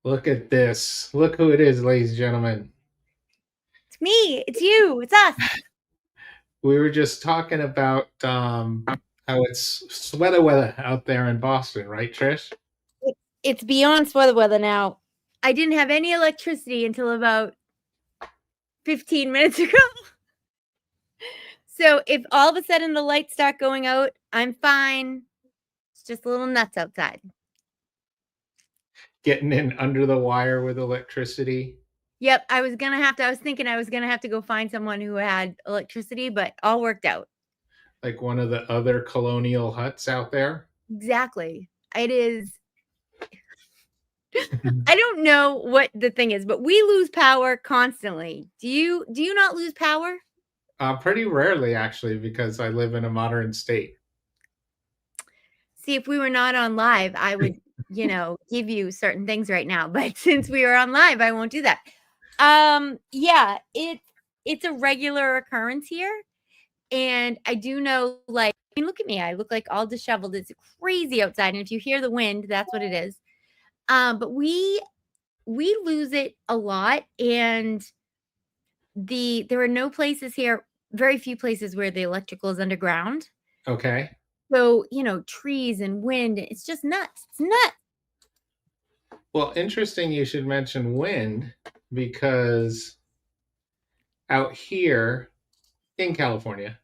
Look at this. Look who it is, ladies and gentlemen. It's me. It's you. It's us. We were just talking about how it's sweater weather out there in Boston, right, Trish? It's beyond sweater weather now. I didn't have any electricity until about 15 minutes ago. So if all of a sudden the lights start going out, I'm fine. It's just a little nuts outside. Getting in under the wire with electricity. Yep, I was thinking I was gonna have to go find someone who had electricity, but all worked out. Like one of the other colonial huts out there. Exactly. It is. I don't know what the thing is, but we lose power constantly. Do you not lose power? Pretty rarely, actually, because I live in a modern state. See, if we were not on live, I would, give you certain things right now. But since we are on live, I won't do that. Yeah, it's a regular occurrence here. And I do know, like, I mean, look at me. I look like all disheveled. It's crazy outside. And if you hear the wind, that's what it is. But we lose it a lot. And there are no places here, very few places where the electrical is underground. Okay. So, trees and wind, it's just nuts. It's nuts. Well, interesting you should mention wind because out here in California,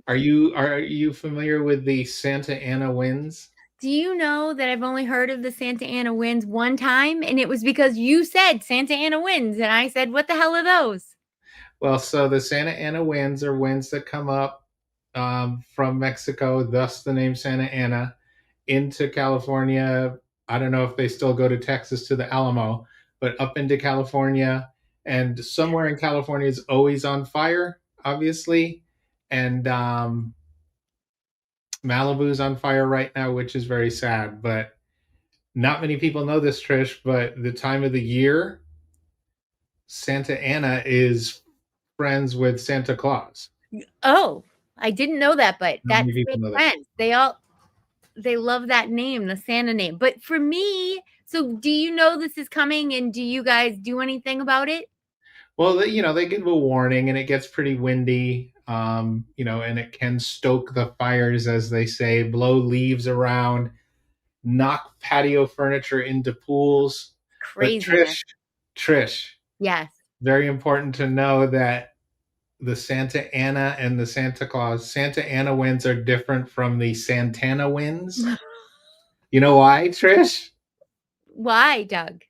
are you familiar with the Santa Ana winds? Do you know that I've only heard of the Santa Ana winds one time? And it was because you said Santa Ana winds. And I said, what the hell are those? Well, so the Santa Ana winds are winds that come up from Mexico, thus the name Santa Ana, into California. I don't know if they still go to Texas to the Alamo, but up into California. And somewhere in California is always on fire, obviously. And Malibu's on fire right now, which is very sad. But not many people know this, Trish, but the time of the year, Santa Ana is friends with Santa Claus. Oh, I didn't know that, but Not that many people makes know that. sense. They love that name, the Santa name. But for me, so do you know this is coming and do you guys do anything about it? Well, they give a warning, and it gets pretty windy. And it can stoke the fires, as they say, blow leaves around, knock patio furniture into pools. But Craziness. Trish, Yes. very important to know that the Santa Ana and the Santa Ana winds are different from the Santana winds. You know why, Trish? Why, Doug?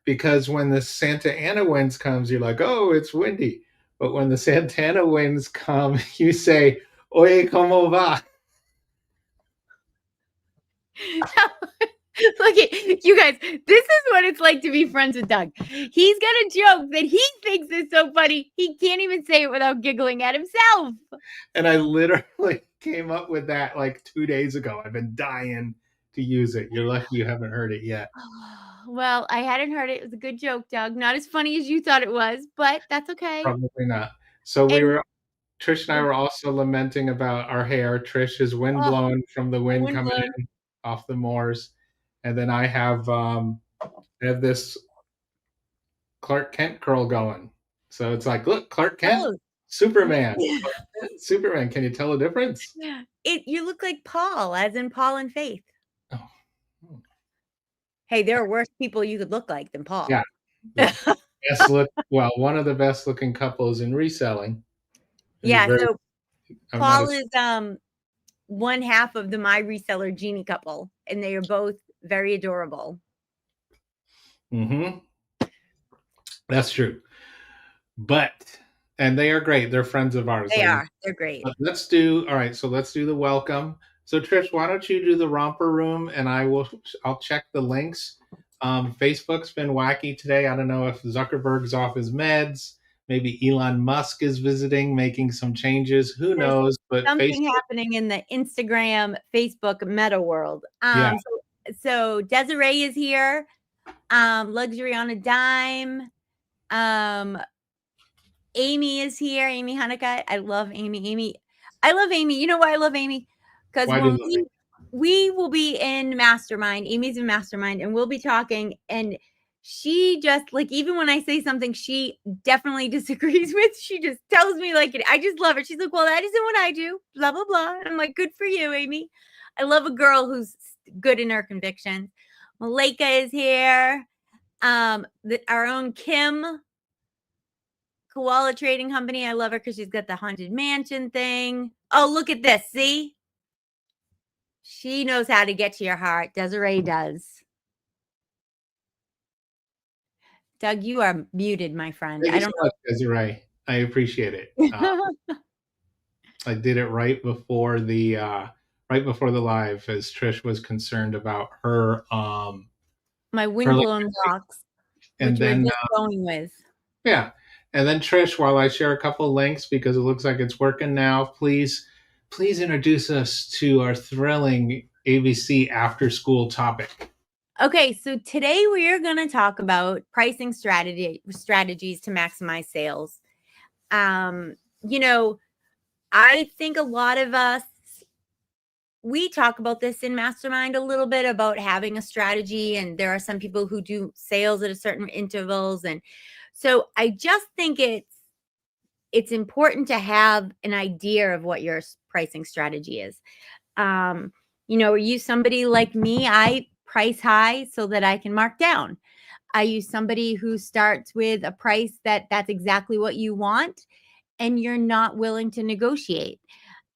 Because when the Santa Ana winds comes, you're like, oh, it's windy. But when the Santana winds come, you say, oye, como va? Look at you guys. This is what it's like to be friends with Doug. He's got a joke that he thinks is so funny. He can't even say it without giggling at himself. And I literally came up with that like 2 days ago. I've been dying to use it. You're lucky you haven't heard it yet. Well, I hadn't heard it. It was a good joke, Doug. Not as funny as you thought it was, but that's okay. Probably not. So And Trish and I were also lamenting about our hair. Trish is oh, windblown from the wind wind coming blown. in off the moors. And then I have this Clark Kent curl going. So it's like, look, Clark Kent, Oh, Superman. Superman. Can you tell the difference? you look like Paul, as in Paul and Faith. Oh, Hey, there are worse people you could look like than yeah. Paul. The one of the best looking couples in reselling. Yeah, Very, so I'm not Paul a, is one half of the My Reseller genie couple, and they are both very adorable. mm-hmm. That's true. And they are great. They're friends of ours, They ladies. are. They're great. But all right, so let's do the welcome. So Trish, why don't you do the romper room and I'll check the links. Facebook's been wacky today. I don't know if Zuckerberg's off his meds. Maybe Elon Musk is visiting, making some changes. Who There's knows? But something Facebook, happening in the Instagram, Facebook meta world. yeah. So Desiree is here. Luxury on a Dime. Amy is here. Amy Hanukkah. I love Amy. I love Amy. You know why I love Amy? Because Why do when you love it? we will be in Mastermind, Amy's in Mastermind, and we'll be talking, and she just like, even when I say something she definitely disagrees with, she just tells me like it. I just love her. She's like, well, that isn't what I do, blah, blah, blah. And I'm like, good for you, Amy. I love a girl who's good in her convictions. Malika is here. Our own Kim, Koala Trading Company. I love her because she's got the Haunted Mansion thing. Oh, look at this. See? She knows how to get to your heart. Desiree does. Doug, you are muted, my friend. Thank I you so don't much, Desiree. I appreciate it. know. I did it right before the live, as Trish was concerned about her My her windblown electricity. locks, And which we're then just going with. yeah, and then Trish, while I share a couple links because it looks like it's working now, please introduce us to our thrilling ABC after school topic. Okay, so today we are going to talk about pricing strategies to maximize sales. You know, I think a lot of us, we talk about this in Mastermind a little bit about having a strategy, and there are some people who do sales at a certain intervals, and so I just think it's important to have an idea of what your pricing strategy is. Are you somebody like me? I price high so that I can mark down. I use somebody who starts with a price that's exactly what you want and you're not willing to negotiate.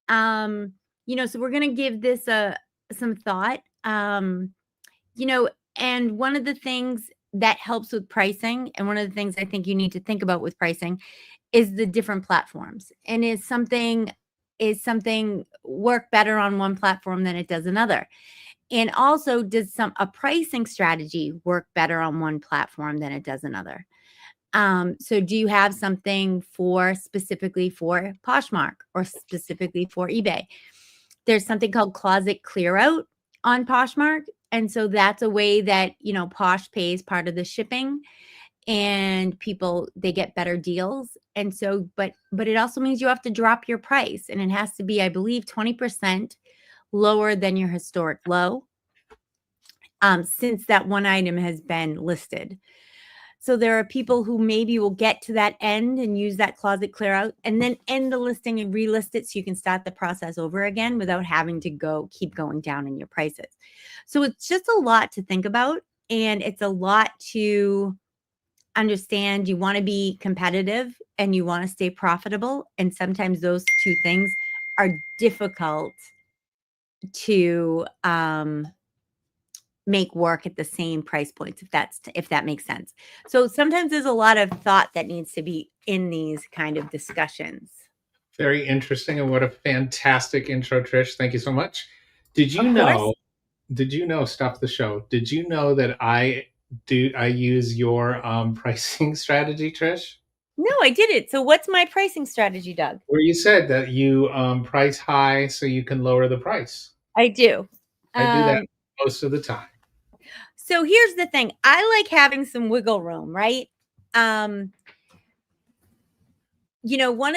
So we're going to give this some thought. And one of the things that helps with pricing, and one of the things I think you need to think about with pricing, is the different platforms. And is something work better on one platform than it does another? And also, does a pricing strategy work better on one platform than it does another? So do you have something specifically for Poshmark or specifically for eBay? There's something called closet clear out on Poshmark. And so that's a way that, Posh pays part of the shipping and people, they get better deals. And so, but it also means you have to drop your price, and it has to be, I believe, 20% lower than your historic low, since that one item has been listed. So there are people who maybe will get to that end and use that closet clear out and then end the listing and relist it so you can start the process over again without having to keep going down in your prices. So it's just a lot to think about, and it's a lot to understand. You want to be competitive and you want to stay profitable, and sometimes those two things are difficult to make work at the same price points, if that makes sense. So sometimes there's a lot of thought that needs to be in these kind of discussions. Very interesting, and what a fantastic intro, Trish. Thank you so much. Did Of you course. know? Did you know? Stop the show. Did you know that I use your pricing strategy, Trish? No, I did it. So what's my pricing strategy, Doug? Where you said that you price high so you can lower the price. I do. I do that Um, most of the time. so here's the thing. I like having some wiggle room, right? One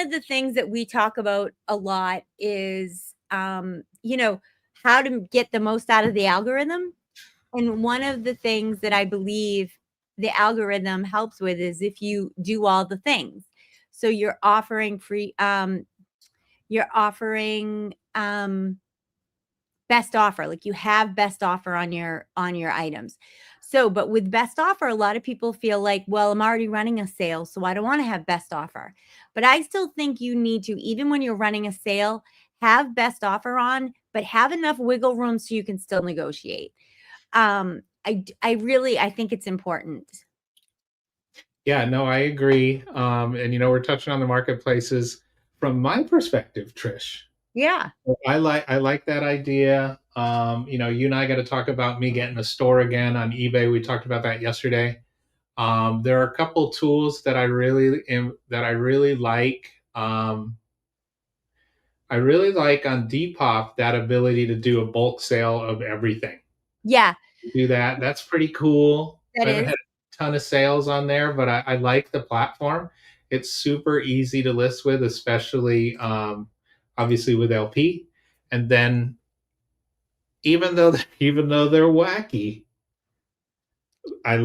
of the things that we talk about a lot is, how to get the most out of the algorithm. And one of the things that I believe the algorithm helps with is if you do all the things. So you're offering best offer, like you have best offer on your items. So, but with best offer, a lot of people feel like, well, I'm already running a sale, so I don't want to have best offer. But I still think you need to, even when you're running a sale, have best offer on, but have enough wiggle room so you can still negotiate. I think it's important. Yeah, no, I agree. And we're touching on the marketplaces from my perspective, Trish. Yeah. I like that idea. You and I got to talk about me getting a store again on eBay. We talked about that yesterday. There are a couple tools that I really like. I really like on Depop that ability to do a bulk sale of everything. Yeah, Do that. That's pretty cool. that I haven't is. had a ton of sales on there, but I like the platform. It's super easy to list with, especially obviously with LP. And then even though they're wacky, I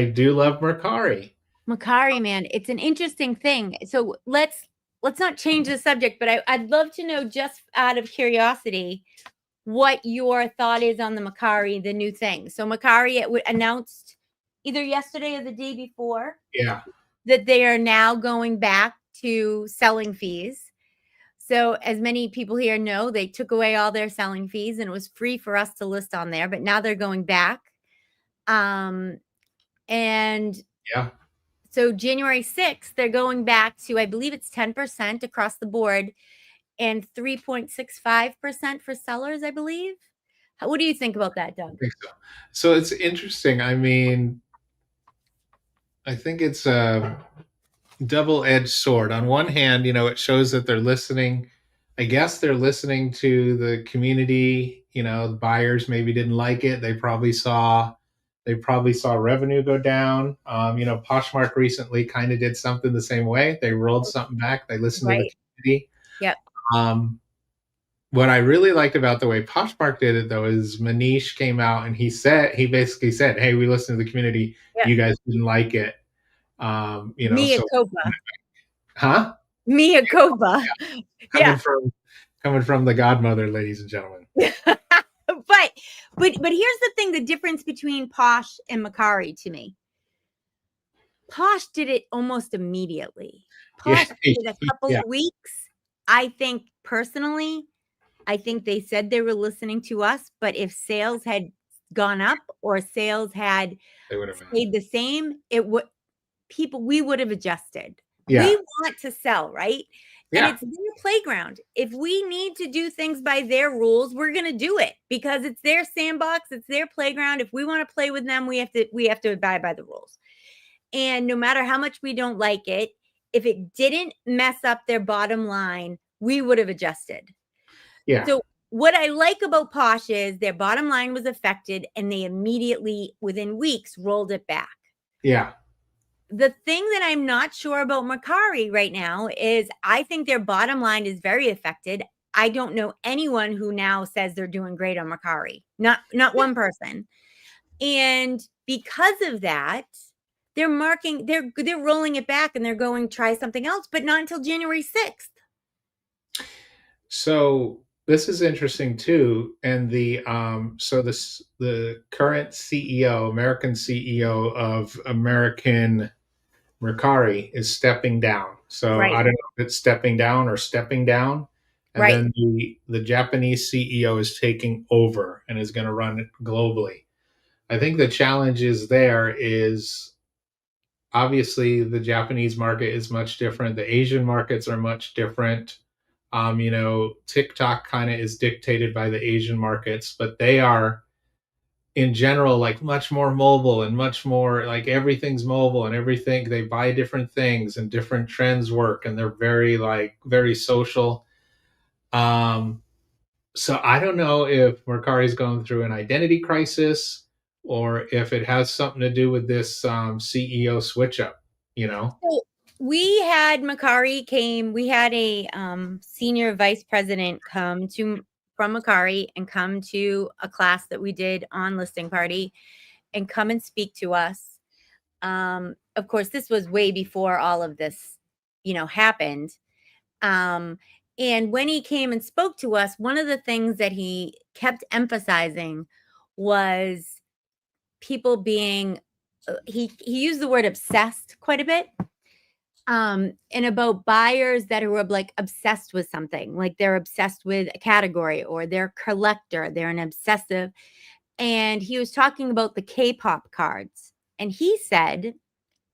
do love Mercari. Macari, man, it's an interesting thing. So let's not change the subject, but I'd love to know, just out of curiosity, what your thought is on the Macari, the new thing. So Macari, it announced either yesterday or the day before Yeah, that they are now going back to selling fees. So as many people here know, they took away all their selling fees and it was free for us to list on there, but now they're going back. And yeah. so January 6th, they're going back to, I believe it's 10% across the board and 3.65% for sellers, I believe. What do you think about that, I Doug? think so. So it's interesting. I mean, I think it's a double-edged sword. On one hand, it shows that they're listening. I guess they're listening to the community. The buyers maybe didn't like it. They probably saw revenue go down. Poshmark recently kind of did something the same way. They rolled something back. They listened to the Right. community. Yep. What I really liked about the way Poshmark did it, though, is Manish came out and he basically said, "Hey, we listened to the community. Yep. You guys didn't like it. Mia So Copa. huh? Mia Copa. Coming Yeah. from coming from the godmother, ladies and gentlemen. But here's the thing, the difference between Posh and Macari to me. Posh did it almost immediately. Yeah, Posh did a couple yeah, of weeks. I think personally, I think they said they were listening to us, but if sales had gone up or sales had they would have been. stayed the same, we would have adjusted. We Yeah, want to sell, right? And yeah, it's their playground. If we need to do things by their rules, we're going to do it because it's their sandbox, it's their playground. If we want to play with them, we have to abide by the rules. And no matter how much we don't like it, if it didn't mess up their bottom line, we would have adjusted. yeah, So what I like about Posh is their bottom line was affected and they immediately, within weeks, rolled it back. yeah, The thing that I'm not sure about Macari right now is I think their bottom line is very affected. I don't know anyone who now says they're doing great on Macari. Not one person. And because of that, they're rolling it back and they're going try something else, but not until January 6th. So this is interesting too. And the current CEO, American CEO of American Mercari is stepping down. So Right. I don't know if it's stepping down or stepping down. And Right. then the Japanese CEO is taking over and is going to run it globally. I think the challenge is obviously the Japanese market is much different. The Asian markets are much different. TikTok kind of is dictated by the Asian markets, but they are in general like much more mobile and much more like everything's mobile and everything they buy different things and different trends work and they're very social. So I don't know if Mercari's going through an identity crisis or if it has something to do with this CEO switch up, you know? So we had we had a senior vice president from Macari and come to a class that we did on Listing Party and come and speak to us. Of course, this was way before all of this, happened. And when he came and spoke to us, one of the things that he kept emphasizing was people being, he used the word obsessed quite a bit. And about buyers that are like obsessed with something, like they're obsessed with a category or they're a collector, they're an obsessive. And he was talking about the K-pop cards. And he said,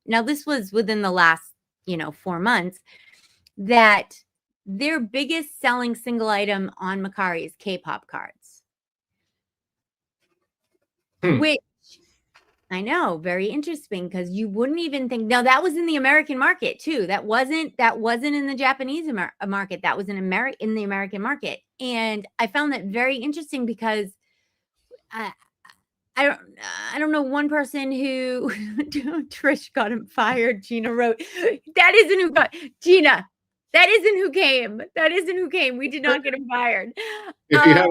now this was within the last, 4 months, that their biggest selling single item on Macari is K-pop cards. Hmm. Which I know, very interesting because you wouldn't even think. Now that was in the American market too. That wasn't in the Japanese market. That was in the American market, and I found that very interesting because I don't know one person who Trish got him fired. Gina wrote, "That isn't who got Gina. That isn't who came. That isn't who came. We did not get him fired." If you Um, have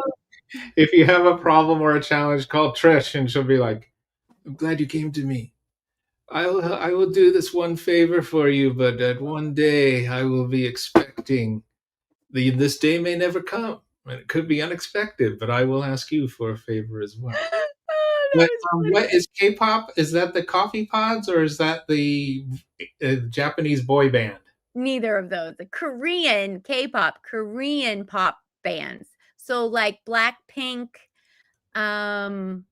if you have a problem or a challenge, call Trish and she'll be like, I'm glad you came to me. I will do this one favor for you, but at one day I will be expecting this day may never come, and it could be unexpected. But I will ask you for a favor as well. Oh, that But was what funny. is K-pop? Is that the coffee pods or is that the Japanese boy band? Neither of those. The Korean K-pop, Korean pop bands. So, like, Blackpink, um,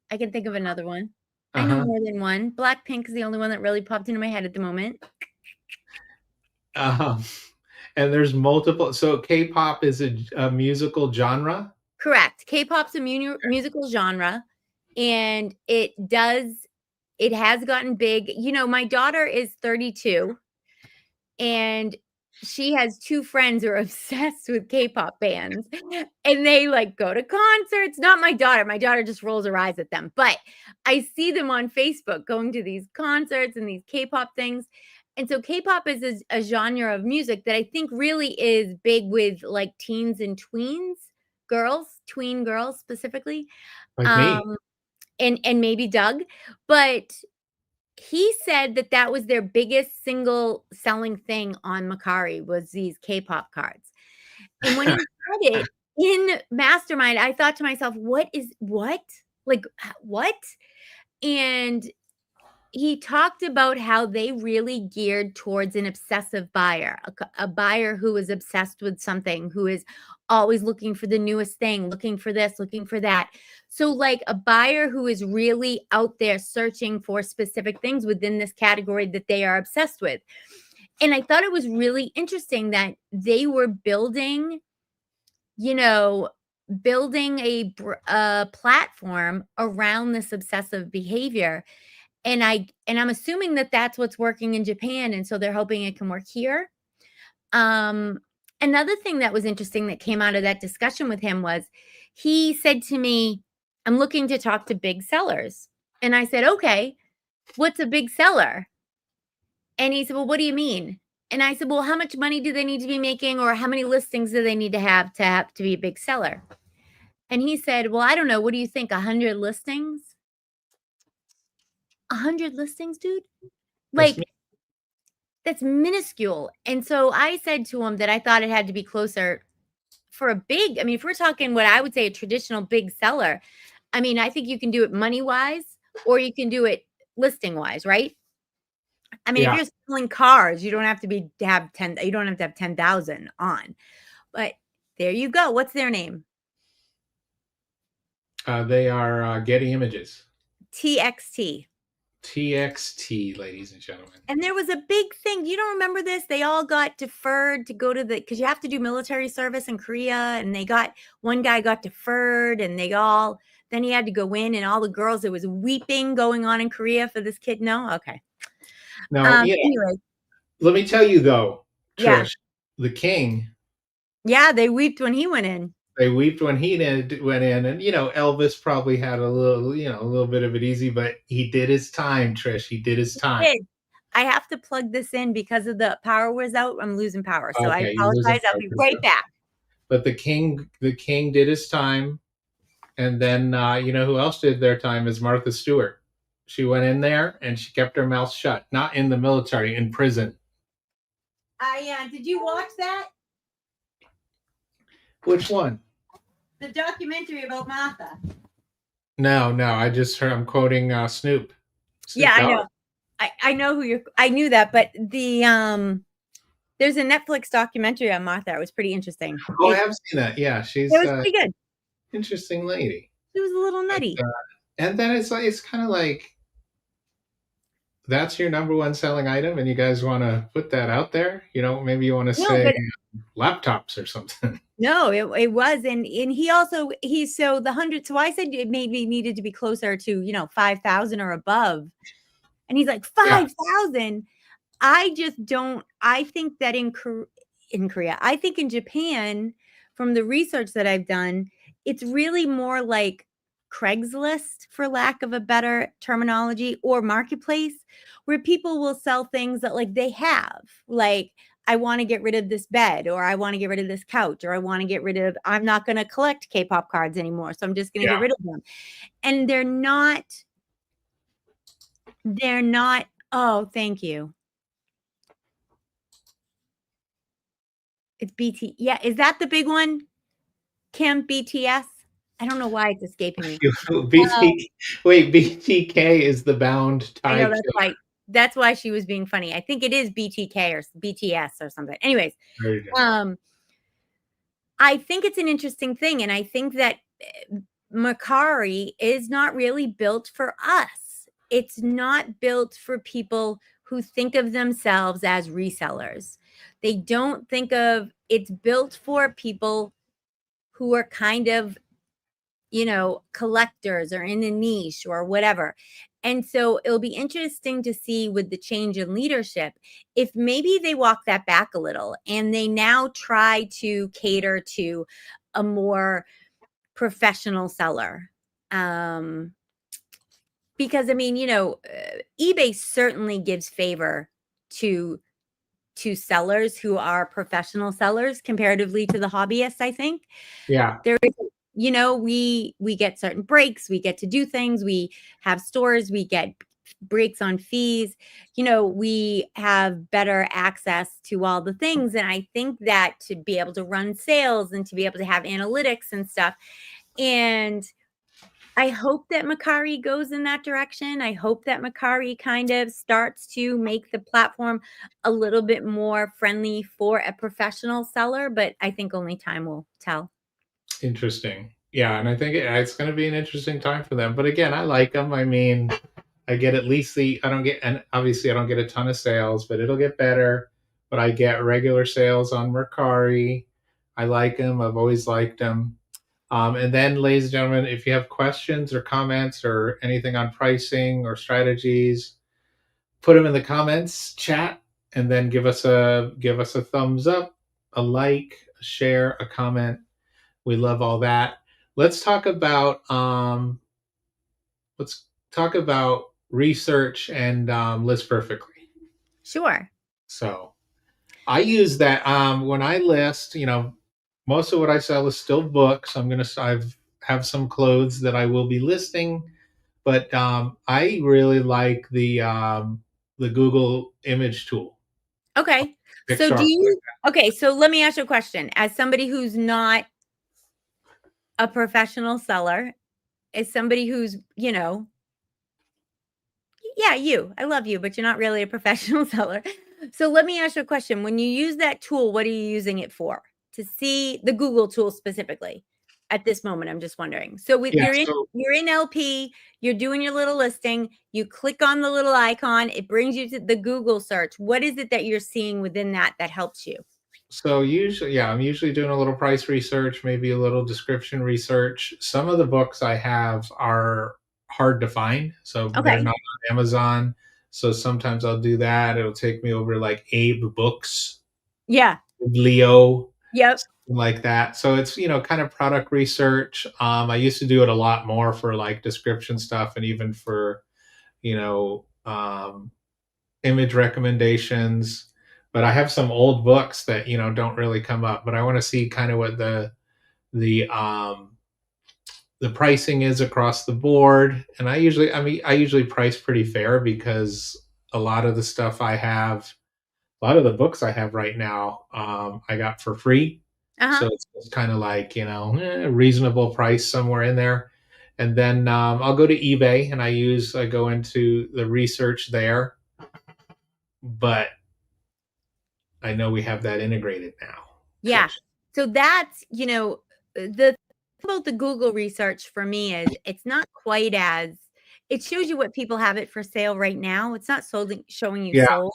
I can think of another one. I know Uh-huh. more than one. Blackpink is the only one that really popped into my head at the moment. Um, and there's multiple. So K-pop is a musical genre. Correct. K-pop's a musical genre, and it has gotten big. You know, my daughter is 32, and she has 2 friends who are obsessed with K-pop bands, and they, like, go to concerts. Not my daughter just rolls her eyes at them, but I see them on Facebook going to these concerts and these K-pop things, and so K-pop is a genre of music that I think really is big with, like, teens and tweens, tween girls specifically, Like me. um, and maybe Doug, but he said that that was their biggest single selling thing on Macari was these K-pop cards. And when he said it in Mastermind, I thought to myself, what? Like, what? And he talked about how they really geared towards an obsessive buyer, a buyer who is obsessed with something, who is always looking for the newest thing, looking for this, looking for that. So, like a buyer who is really out there searching for specific things within this category that they are obsessed with. And I thought it was really interesting that they were building, you know, building a platform around this obsessive behavior, and I'm assuming that that's what's working in Japan, and so they're hoping it can work here. Um, Another thing that was interesting that came out of that discussion with him was he said to me, "I'm looking to talk to big sellers." And I said, "Okay, what's a big seller?" And he said, "Well, what do you mean?" And I said, "Well, how much money do they need to be making or how many listings do they need to have to be a big seller?" And he said, "Well, I don't know. What do you think? 100 listings?" 100 listings, dude? That's me. Like, that's minuscule, and so I said to him that I thought it had to be closer for a big, I mean, if we're talking what I would say a traditional big seller, I mean, I think you can do it money-wise or you can do it listing-wise, right? I mean, if Yeah. you're selling cars, you don't have to have 10, you don't have to have 10,000 on, but there you go. What's their name? They are Getty Images. TXT. TXT, ladies and gentlemen. And there was a big thing. You don't remember this? They all got deferred to go to because you have to do military service in Korea. And one guy got deferred and then he had to go in and all the girls, there was weeping going on in Korea for this kid. No? Okay. Now, Anyway. let me tell you though, Yeah. Trish, the king, Yeah. They wept when he went in. they wept when he went in, and Elvis probably had a little, a little bit of it easy, but he did his time, Trish. He did his time. Kid, I have to plug this in because of the power was out. I'm losing power. So I Okay, you're losing apologize. I'll be focus. right back. But the king did his time, and then you know who else did their time is Martha Stewart. She went in there and she kept her mouth shut. Not in the military, in prison. Did you watch that? Which one? The documentary about Martha. No, I just heard. I'm quoting Snoop. Snoop Yeah, I Dogg. know. I know I knew that, but there's a Netflix documentary on Martha. It was pretty interesting. Oh, I It have seen that. Yeah, it she's was pretty good. interesting lady. It was a little But, nutty. and then it's kind of like that's your number one selling item, and you guys want to put that out there. Maybe you want to No, say but laptops or something. no, it was, and he's so the 100, so I said it maybe needed to be closer to 5,000 or above, and he's like Yeah, 5,000. I just don't. I think that in Korea, I think in Japan, from the research that I've done, it's really more like Craigslist, for lack of a better terminology, or marketplace, where people will sell things that like they have. Like I want to get rid of this bed, or I want to get rid of this couch, or I want to get rid of, I'm not going to collect K-pop cards anymore. So I'm just going to get rid of them. And they're not, oh, thank you. It's BT. Yeah. Is that the big one? Kim, BTS? I don't know why it's escaping me. Wait, BTK is the bound I know tie that's why she was being funny. I think it is BTK or BTS or something. Anyways, killer. I think it's an interesting thing. And I think that Mercari is not really built for us. It's not built for people who think of themselves as resellers. They don't think of, it's built for people who are kind of, collectors or in a niche or whatever. And so it'll be interesting to see with the change in leadership, if maybe they walk that back a little and they now try to cater to a more professional seller. Because I mean, eBay certainly gives favor to sellers who are professional sellers comparatively to the hobbyists, I think. Yeah. There is, we get certain breaks, we get to do things, we have stores, we get breaks on fees, we have better access to all the things. And I think that to be able to run sales and to be able to have analytics and stuff, and I hope that Mercari goes in that direction. I hope that Mercari kind of starts to make the platform a little bit more friendly for a professional seller, but I think only time will tell. Interesting. Yeah, and I think it's going to be an interesting time for them. But again, I like them. I mean, I get at least I don't get, and obviously I don't get a ton of sales, but it'll get better. But I get regular sales on Mercari. I like them. I've always liked them. And then, ladies and gentlemen, if you have questions or comments or anything on pricing or strategies, put them in the comments, chat, and then give us a thumbs up, a like, a share, a comment. We love all that. Let's talk about research and list perfectly. Sure. So I use that when I list. Most of what I sell is still books. I've have some clothes that I will be listing, but I really like the Google image tool. Okay. So so let me ask you a question. As somebody who's not a professional seller, as somebody who's, I love you, but you're not really a professional seller. So let me ask you a question. When you use that tool, what are you using it for? To see the Google tool specifically at this moment, I'm just wondering. So with you're in LP, you're doing your little listing, you click on the little icon, it brings you to the Google search. What is it that you're seeing within that helps you? So usually, I'm usually doing a little price research, maybe a little description research. Some of the books I have are hard to find, so they're not on Amazon. So sometimes I'll do that. It'll take me over like Abe Books, Leo, something like that. So it's kind of product research. I used to do it a lot more for like description stuff and even for image recommendations. But I have some old books that don't really come up. But I want to see kind of what the pricing is across the board. And I usually price pretty fair because a lot of the stuff I have, a lot of the books I have right now, I got for free. So it's kind of like reasonable price somewhere in there. And then I'll go to eBay and I go into the research there. But I know we have that integrated now. Yeah. So that's, the thing about the Google research for me is it's not quite as, it shows you what people have it for sale right now. It's not showing you sold.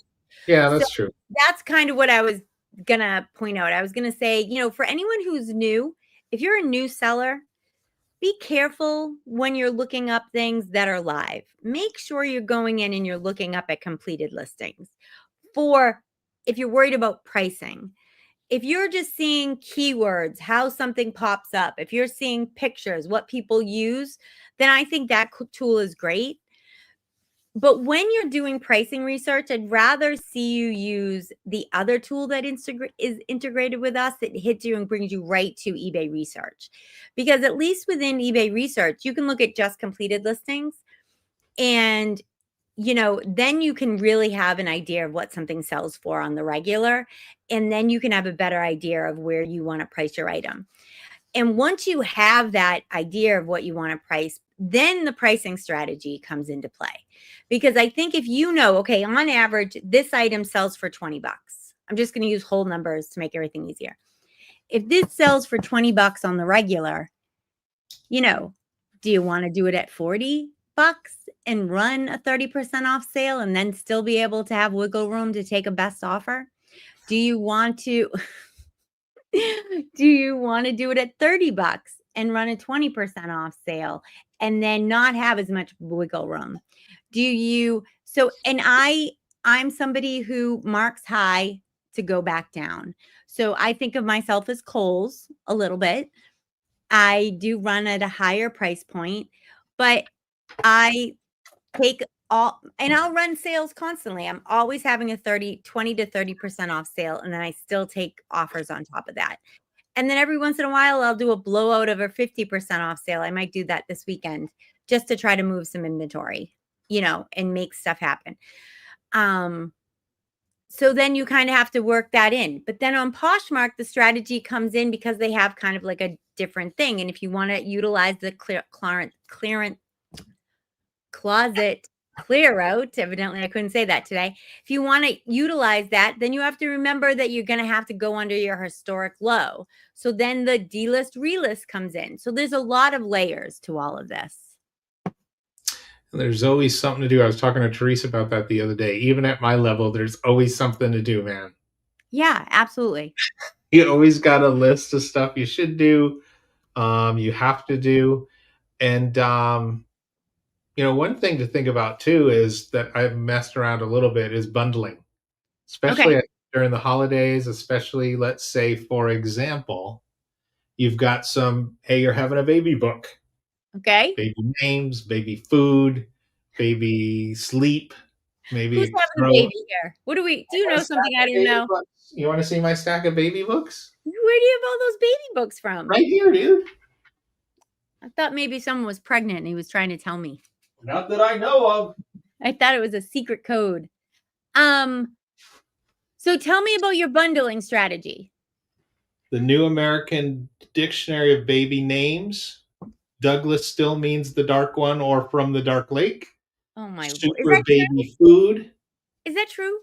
Yeah, that's true. That's kind of what I was going to point out. I was going to say, for anyone who's new, if you're a new seller, be careful when you're looking up things that are live. Make sure you're going in and you're looking up at completed listings. For if you're worried about pricing, if you're just seeing keywords, how something pops up, if you're seeing pictures, what people use, then I think that tool is great. But when you're doing pricing research, I'd rather see you use the other tool that is integrated with us that hits you and brings you right to eBay research. Because at least within eBay research, you can look at just completed listings and then you can really have an idea of what something sells for on the regular. And then you can have a better idea of where you want to price your item. And once you have that idea of what you want to price, then the pricing strategy comes into play. Because I think if okay, on average, this item sells for 20 bucks. I'm just going to use whole numbers to make everything easier. If this sells for 20 bucks on the regular, do you want to do it at 40 bucks and run a 30% off sale and then still be able to have wiggle room to take a best offer? Do you want to do it at 30 bucks and run a 20% off sale and then not have as much wiggle room? I'm somebody who marks high to go back down. So I think of myself as Kohl's a little bit. I do run at a higher price point, but I take and I'll run sales constantly. I'm always having a 20 to 30% off sale. And then I still take offers on top of that. And then every once in a while, I'll do a blowout of a 50% off sale. I might do that this weekend just to try to move some inventory, and make stuff happen. So then you kind of have to work that in. But then on Poshmark, the strategy comes in because they have kind of like a different thing. And if you want to utilize the closet clear out, evidently I couldn't say that today. If you want to utilize that, then you have to remember that you're going to have to go under your historic low. So then the delist relist comes in. So there's a lot of layers to all of this. There's always something to do. I was talking to Teresa about that the other day. Even at my level, there's always something to do, man. Yeah, absolutely. You always got a list of stuff you should do, you have to do. And, one thing to think about too is that I've messed around a little bit is bundling, especially during the holidays, especially let's say, for example, you've got hey, you're having a baby book. Okay. Baby names, baby food, baby sleep. Maybe who's having a baby here? Do you know something I didn't know? Books. You want to see my stack of baby books? Where do you have all those baby books from? Right here, dude. I thought maybe someone was pregnant and he was trying to tell me. Not that I know of. I thought it was a secret code. So tell me about your bundling strategy. The New American Dictionary of Baby Names. Douglas still means the dark one or from the dark lake. Oh my Super baby true? food. Is that true?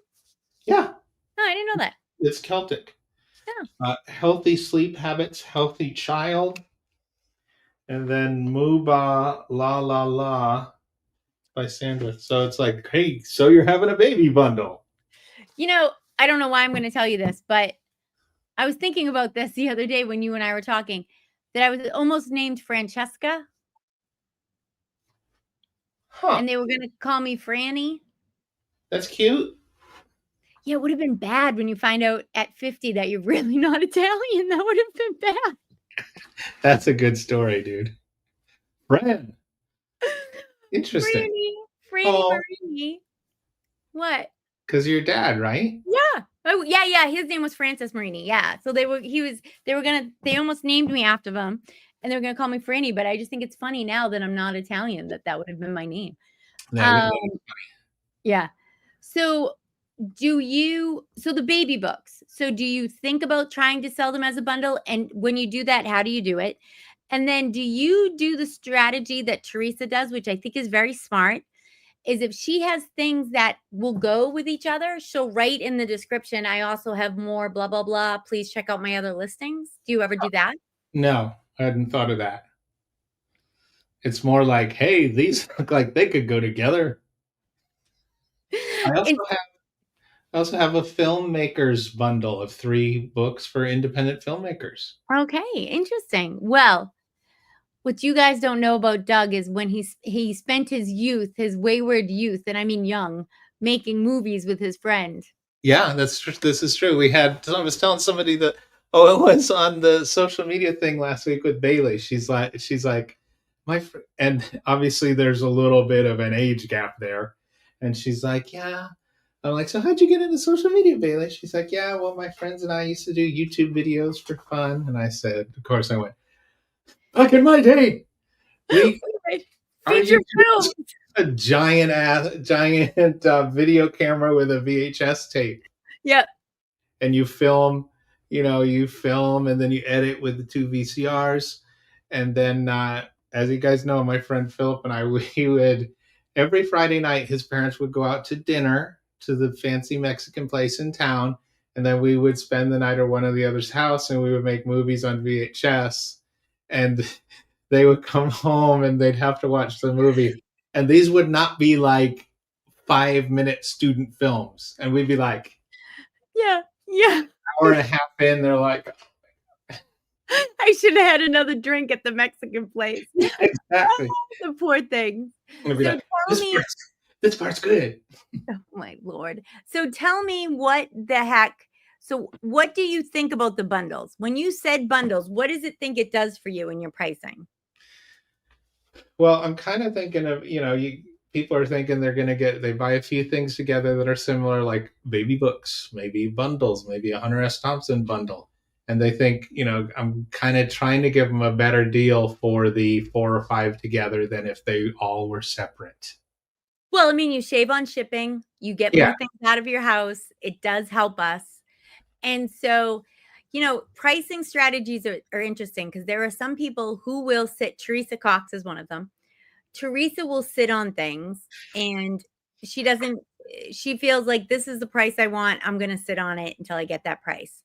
Yeah. No, I didn't know that. It's Celtic. Yeah. Healthy sleep habits, healthy child. And then Mooba La La La by Sandra. So it's like, hey, so you're having a baby bundle. I don't know why I'm going to tell you this, but I was thinking about this the other day when you and I were talking, that I was almost named Francesca. Huh. And they were going to call me Franny. That's cute. Yeah, it would have been bad when you find out at 50 that you're really not Italian. That would have been bad. That's a good story, dude. Fran. Interesting. Franny Marini. What? Because you're dad, right? Yeah. Oh, yeah. His name was Francis Marini. Yeah. So they almost named me after them and they were going to call me Franny, but I just think it's funny now that I'm not Italian, that would have been my name. Yeah. So the baby books. So do you think about trying to sell them as a bundle? And when you do that, how do you do it? And then do you do the strategy that Teresa does, which I think is very smart, is if she has things that will go with each other, she'll write in the description, I also have more blah, blah, blah. Please check out my other listings. Do you ever do that? No, I hadn't thought of that. It's more like, hey, these look like they could go together. I also have a filmmakers bundle of 3 books for independent filmmakers. Okay, interesting. Well, what you guys don't know about Doug is when he spent his youth, his wayward youth, and I mean young, making movies with his friend. Yeah, this is true. I was telling somebody that, it was on the social media thing last week with Bailey. She's like, and obviously there's a little bit of an age gap there. And she's like, yeah. I'm like, so how'd you get into social media, Bailey? She's like, yeah, well, my friends and I used to do YouTube videos for fun. And I said, of course, I went, back in my day, we Right. our Feature YouTube film. was a giant video camera with a VHS tape, Yep. and you film and then you edit with the two VCRs, and then as you guys know, my friend Philip and I, we would every Friday night his parents would go out to dinner to the fancy Mexican place in town, and then we would spend the night at one of the other's house, and we would make movies on VHS, and they would come home and they'd have to watch the movie, and these would not be like 5-minute student films, and we'd be like Yeah. Yeah. hour and a half in, they're like, I should have had another drink at the Mexican place. exactly. The poor things. I'm gonna be So like, tell me, this part's good. oh my Lord. So tell me what the heck. So what do you think about the bundles? When you said bundles, what does it think it does for you in your pricing? Well, I'm kind of thinking of, people are thinking they buy a few things together that are similar, like baby books, maybe bundles, maybe a Hunter S. Thompson bundle. And they think, I'm kind of trying to give them a better deal for the 4 or 5 together than if they all were separate. Well, I mean, you shave on shipping, you get Yeah. more things out of your house. It does help us. And so, pricing strategies are interesting because there are some people who will sit, Teresa Cox is one of them. Teresa will sit on things and she feels like this is the price I want. I'm going to sit on it until I get that price.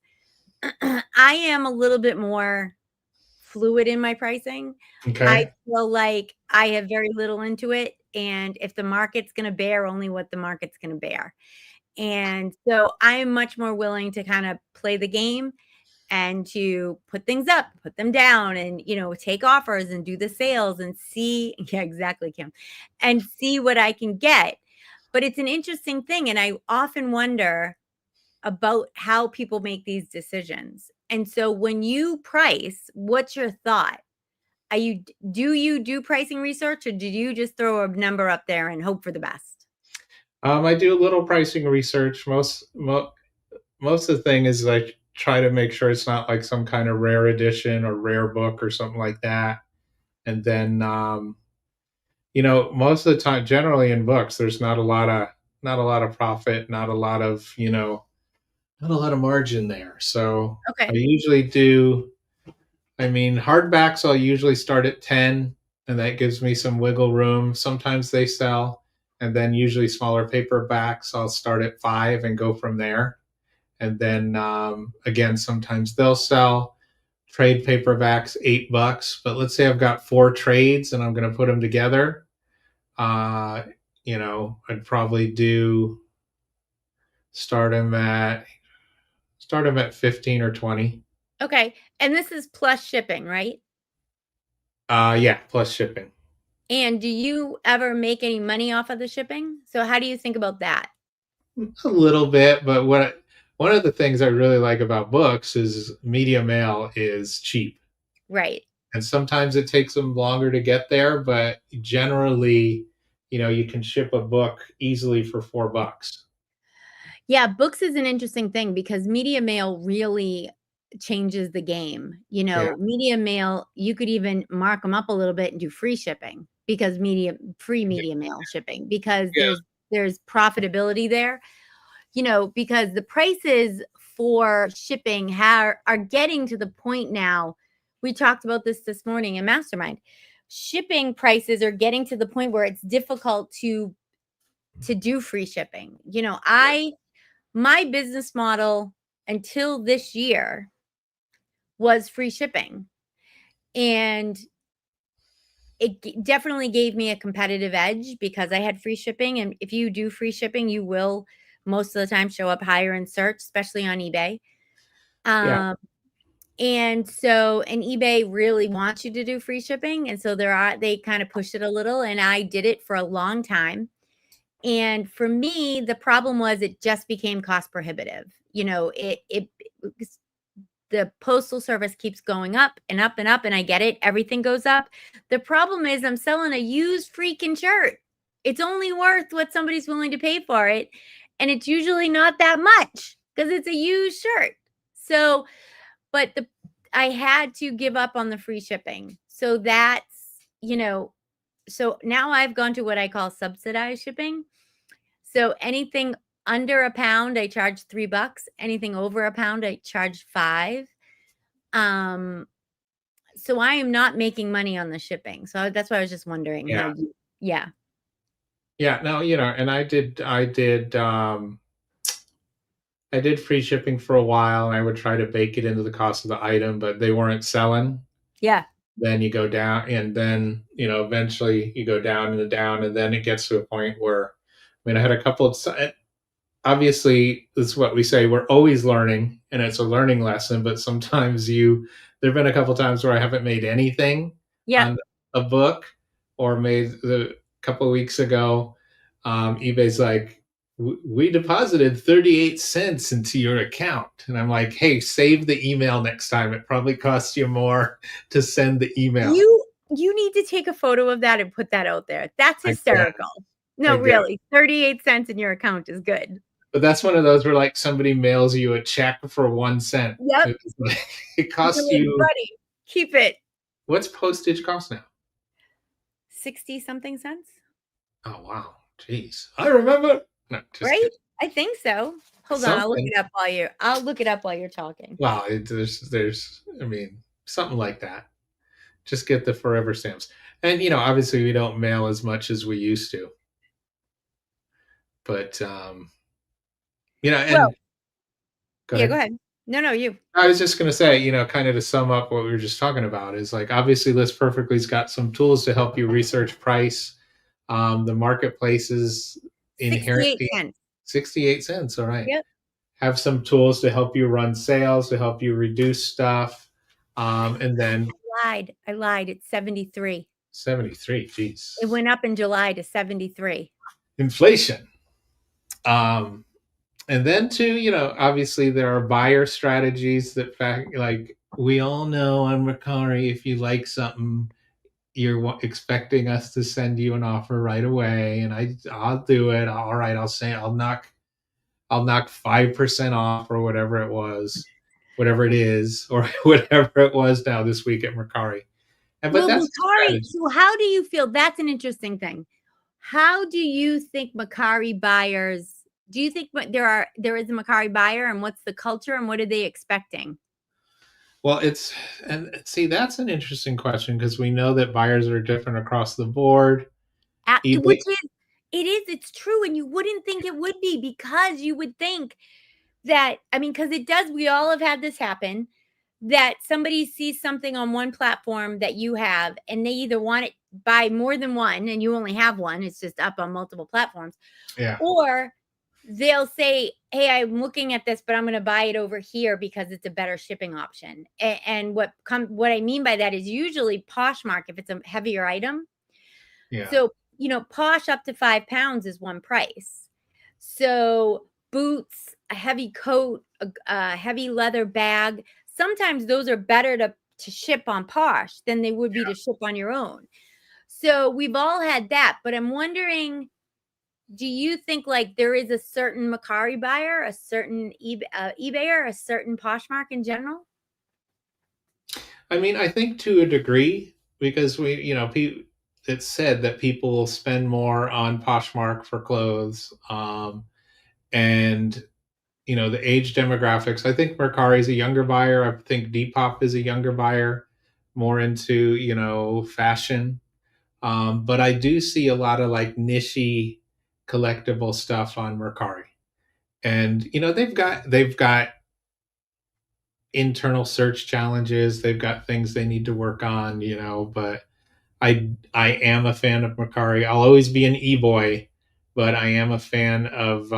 I am a little bit more fluid in my pricing. Okay. I feel like I have very little into it. And if the market's going to bear only what the market's going to bear. And so I'm much more willing to kind of play the game and to put things up, put them down, and take offers and do the sales and see. Yeah, exactly, Kim. And see what I can get. But it's an interesting thing. And I often wonder about how people make these decisions. And so when you price, what's your thought? Do you do pricing research, or do you just throw a number up there and hope for the best? I do a little pricing research. Most of the thing is I try to make sure it's not like some kind of rare edition or rare book or something like that. And then, most of the time, generally in books, there's not a lot of profit, not a lot of margin there. So I Okay. usually do. I mean, hardbacks I'll usually start at 10, and that gives me some wiggle room. Sometimes they sell, and then usually smaller paperbacks I'll start at 5 and go from there. And then again, sometimes they'll sell. Trade paperbacks $8, but let's say I've got 4 trades and I'm going to put them together. Uh, I'd probably do start them at 15 or 20. Okay. And this is plus shipping, right? Yeah, plus shipping. And do you ever make any money off of the shipping? So how do you think about that? A little bit, but one of the things I really like about books is media mail is cheap. Right. And sometimes it takes them longer to get there, but generally, you can ship a book easily for $4. Yeah, books is an interesting thing because media mail really changes the game. Yeah. Media mail, you could even mark them up a little bit and do free shipping because free media mail shipping because Yeah. there's profitability there. Because the prices for shipping are getting to the point now. We talked about this morning in Mastermind. Shipping prices are getting to the point where it's difficult to do free shipping. My business model until this year was free shipping. And it definitely gave me a competitive edge because I had free shipping. And if you do free shipping, you will most of the time show up higher in search, especially on eBay. Yeah. And eBay really wants you to do free shipping. And so they kind of pushed it a little, and I did it for a long time. And for me, the problem was it just became cost prohibitive. The postal service keeps going up and up and up, and I get it. Everything goes up. The problem is I'm selling a used freaking shirt. It's only worth what somebody's willing to pay for it, and it's usually not that much because it's a used shirt. So, but the I had to give up on the free shipping. So that's, so now I've gone to what I call subsidized shipping. So anything under a pound, I charge $3. Anything over a pound, I charge 5. Um, so I am not making money on the shipping. So that's why I was just wondering how Yeah. you, yeah. Yeah, no, and I did free shipping for a while, and I would try to bake it into the cost of the item, but they weren't selling. Yeah. Then you go down, and then eventually you go down and down, and then it gets to a point where, I had a couple of, obviously this is what we say, we're always learning, and it's a learning lesson, but sometimes there've been a couple times where I haven't made anything Yeah. on a book, or made the couple of weeks ago, eBay's like, we deposited 38 cents into your account. And I'm like, hey, save the email next time. It probably costs you more to send the email. You need to take a photo of that and put that out there. That's I did. hysterical. I No, did. really. 38 cents in your account is good. But that's one of those where like somebody mails you a check for 1 cent. Yep. It costs You're like, you. buddy, keep it. What's postage cost now? 60 something cents. Oh wow, jeez, I remember. No, just Right? kidding. I think so. Hold on, Something. I'll look it up while you're talking. Wow, there's something like that. Just get the forever stamps, and obviously we don't mail as much as we used to, but Well, and go yeah, go ahead. ahead. No, you. I was just going to say, kind of to sum up what we were just talking about, is like, obviously List Perfectly's got some tools to help you research price. The marketplaces 68 inherently cents. 68 cents. All right. Yep. Have some tools to help you run sales, to help you reduce stuff. And then I lied. It's 73. 73. Geez. It went up in July to 73. Inflation. And then too, obviously there are buyer strategies that like we all know on Mercari, if you like something, you're expecting us to send you an offer right away, and I'll do it. All right, I'll knock 5% off, or whatever it was, whatever it is, or whatever it was now this week at Mercari. But that's Mercari. So how do you feel? That's an interesting thing. How do you think Mercari buyers? Do you think there is a Mercari buyer, and what's the culture, and what are they expecting? Well, and see, that's an interesting question, because we know that buyers are different across the board. Which is, it's true, and you wouldn't think it would be, because you would think that, because it does, we all have had this happen, that somebody sees something on one platform that you have, and they either want it, buy more than one, and you only have one, it's just up on multiple platforms. Yeah. Or they'll say, hey, I'm looking at this, but I'm going to buy it over here because it's a better shipping option. And what I mean by that is usually Poshmark, if it's a heavier item. Yeah. So, Posh up to 5 pounds is one price. So boots, a heavy coat, a heavy leather bag, sometimes those are better to ship on Posh than they would be to ship on your own. So we've all had that, but I'm wondering, do you think like there is a certain Mercari buyer, a certain eBayer, a certain Poshmark in general? I think to a degree, because it's said that people will spend more on Poshmark for clothes, and the age demographics. I think Mercari is a younger buyer. I think Depop is a younger buyer, more into fashion. But I do see a lot of like nichey collectible stuff on Mercari, and they've got internal search challenges. They've got things they need to work on, but I am a fan of Mercari. I'll always be an e-boy, but I am a fan of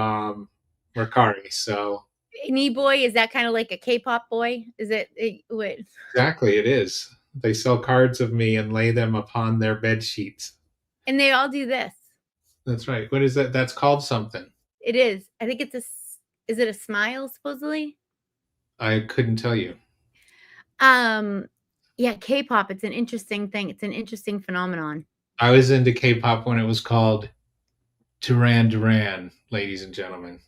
Mercari. So An e-boy, is that kind of like a K-pop boy? Is it? Wait. exactly, it is. They sell cards of me and lay them upon their bed sheets. And they all do this. That's right. What is that? That's called something. It is. I think it's is it a smile, supposedly? I couldn't tell you. Yeah, K-pop, it's an interesting thing. It's an interesting phenomenon. I was into K-pop when it was called Duran, ladies and gentlemen.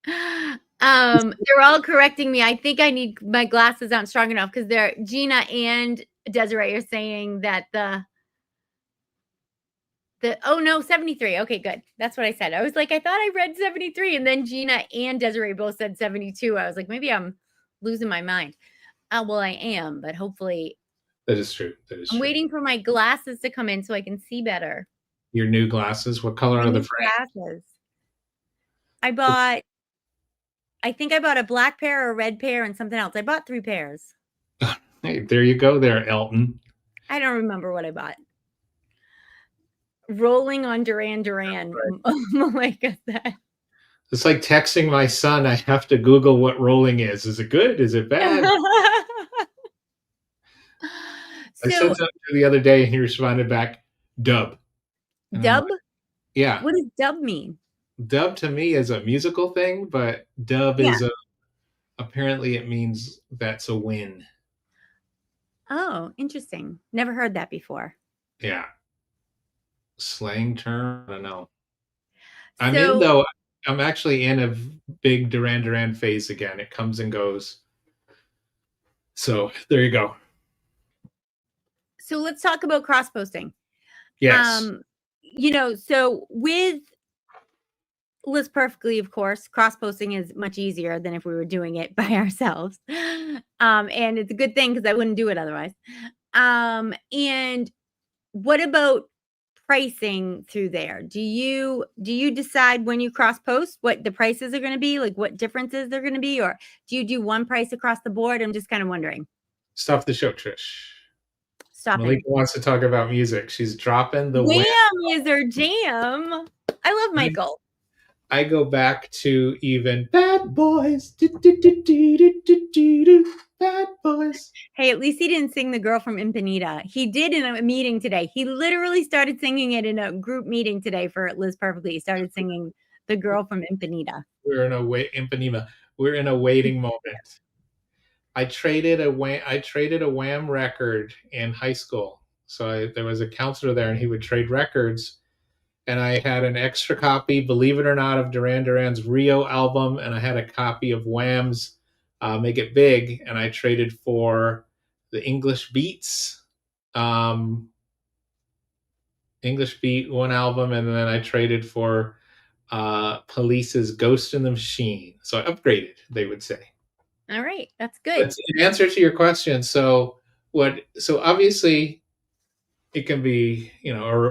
They're all correcting me. I think I need my glasses aren't strong enough because they're Gina and Desiree are saying that the oh no, 73. Okay, good. That's what I said. I was like, I thought I read 73, and then Gina and Desiree both said 72. I was like, maybe I'm losing my mind. Well, I am, but hopefully That is true. That is I'm true. waiting for my glasses to come in so I can see better. Your new glasses. What color My are the new frames? glasses. I think I bought a black pair, a red pair, and something else. I bought 3 pairs. Hey, there you go, there, Elton. I don't remember what I bought. Rolling on Duran, Malika said. It's like texting my son. I have to Google what rolling is. Is it good? Is it bad? I said So, something the other day, and he responded back, "Dub." And I'm dub? like, "Yeah, What does dub mean? dub to me is a musical thing, but dub Yeah. is apparently it means that's a win." Oh, interesting. Never heard that before. Yeah, slang term. I don't know. I'm in So though. I'm actually in a big Duran phase again. It comes and goes. So there you go. so let's talk about cross posting. Yes. So with List Perfectly, of course, cross posting is much easier than if we were doing it by ourselves. And it's a good thing because I wouldn't do it otherwise. And what about pricing through there? Do you decide when you cross post what the prices are going to be, like what differences they're going to be, or do you do one price across the board? I'm just kind of wondering. Stop the show, Trish. Malika Stopping. wants to talk about music. She's dropping the Wham wham. is our jam. I love Michael. I go back to even Bad Boys. Do, do, do, do, do, do, do, do, Bad Boys. Hey, at least he didn't sing The Girl from Impanita. He did in a meeting today. He literally started singing it in a group meeting today for Liz Perfectly. He started singing The Girl from Impanita. We're in a Impanema. We're in a waiting moment. I traded a Wham record in high school. So there was a counselor there, and he would trade records. And I had an extra copy, believe it or not, of Duran's Rio album, and I had a copy of Wham's Make It Big, and I traded for the English Beats, English Beat one album, and then I traded for Police's Ghost in the Machine. So I upgraded, they would say. All right, that's good. But in answer to your question, so obviously it can be,